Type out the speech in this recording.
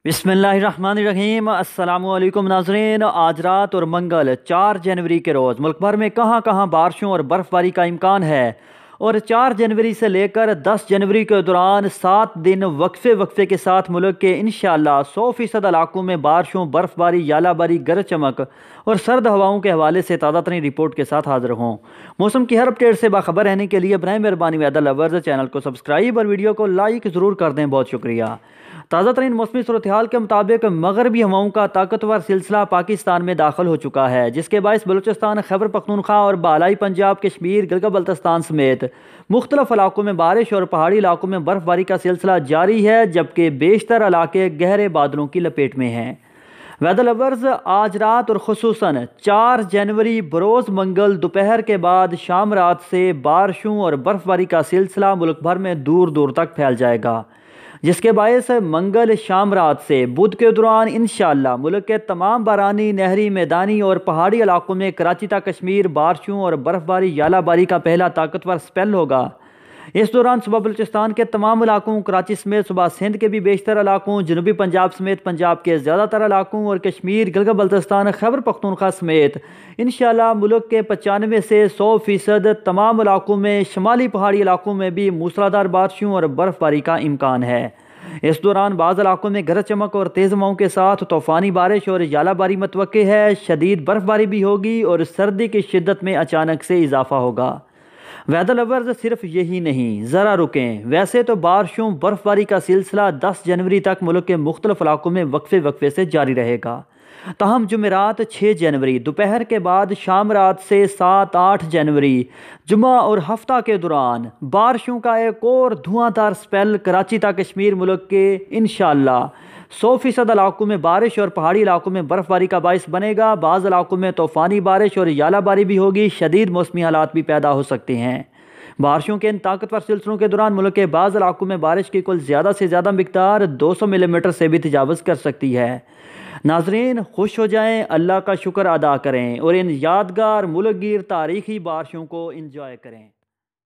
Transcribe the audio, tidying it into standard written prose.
बिस्मिल्लाहिर्रहमानिर्रहीम। अस्सलामु अलैकुम नाज़रीन। आज रात और मंगल 4 जनवरी के रोज़ मुल्क भर में कहां कहां बारिशों और बर्फ़बारी का इम्कान है और 4 जनवरी से लेकर 10 जनवरी के दौरान 7 दिन वक्फे वक्फे के साथ मुल्क के इंशाअल्लाह 100% इलाकों में बारिशों, बर्फ़बारी, यालाबारी, गरज चमक और सर्द हवाओं के हवाले से ताज़ा तरीन रिपोर्ट के साथ हाजिर हों। मौसम की हर अपडेट से बाखबर रहने के लिए बराए मेहरबानी वेदर लवर्स चैनल को सब्सक्राइब और वीडियो को लाइक ज़रूर कर दें। बहुत शुक्रिया। ताज़ा तरीन मौसमी सूरत हाल के मुताबिक मगरबी हवाओं का ताकतवर सिलसिला पाकिस्तान में दाखिल हो चुका है, जिसके बायस बलूचिस्तान, खैबर पख्तूनख्वा और बालाई पंजाब, कश्मीर, गिलगित बल्तिस्तान समेत मुख्तलिफ इलाकों में बारिश और पहाड़ी इलाकों में बर्फबारी का सिलसिला जारी है, जबकि बेशतर इलाके गहरे बादलों की लपेट में हैं। वेदर लवर्स, आज रात और खुसूसन 4 जनवरी बरोज़ मंगल दोपहर के बाद शाम रात से बारिशों और बर्फबारी का सिलसिला मुल्क भर में दूर दूर तक फैल जाएगा, जिसके बायस मंगल शाम रात से बुध के दौरान इंशाअल्लाह मुल्क के तमाम बारानी, नहरी, मैदानी और पहाड़ी इलाकों में कराची तक कश्मीर बारिशों और बर्फबारी, यालाबारी का पहला ताकतवर स्पेल होगा। इस दौरान सुबह बलूचिस्तान के तमाम इलाकों, कराची समेत सुबह सिंध के भी बेशतर इलाकों, जनूबी पंजाब समेत पंजाब के ज़्यादातर इलाकों और कश्मीर, गिलगित बल्तिस्तान, खैबर पख्तूनख्वा समेत इंशाअल्लाह मुल्क के 95 से 100% तमाम इलाकों में, शमाली पहाड़ी इलाकों में भी मूसलाधार बारिशों और बर्फबारी का इम्कान है। इस दौरान बाज़ इलाकों में गरज चमक और तेज़ हवाओं के साथ तूफ़ानी बारिश और यालाबारी मतवक्के है। शदीद बर्फबारी भी होगी और सर्दी की शिद्दत में अचानक से इजाफा होगा। वेदर लवर्स, सिर्फ यही नहीं, ज़रा रुकें, वैसे तो बारिशों बर्फबारी का सिलसिला 10 जनवरी तक मुल्क के मुख्तलिफ इलाकों में वक्फे वक्फे से जारी रहेगा। ताहम जुमेरात 6 जनवरी दोपहर के बाद शाम रात से 7-8 जनवरी जुमा और हफ्ता के दौरान बारिशों का एक और धुआंधार स्पेल कराची तक कश्मीर मुल्क के इंशाअल्लाह 100% इलाकों में बारिश और पहाड़ी इलाकों में बर्फबारी का बायस बनेगा। बाज़ इलाकों में तूफ़ानी बारिश और यालाबारी भी होगी। शदीद मौसमी हालात भी पैदा हो सकते हैं। बारिशों के इन ताकतवर सिलसिलों के दौरान मुल्क के बाज़ इलाकों में बारिश की कुल ज़्यादा से ज़्यादा मिकदार 200 मिलीमीटर से भी तजावज़ कर सकती है। नाजरीन, खुश हो जाएं, अल्लाह का शुक्र अदा करें और इन यादगार मुल्क गिर तारीखी बारिशों को इंजॉय करें।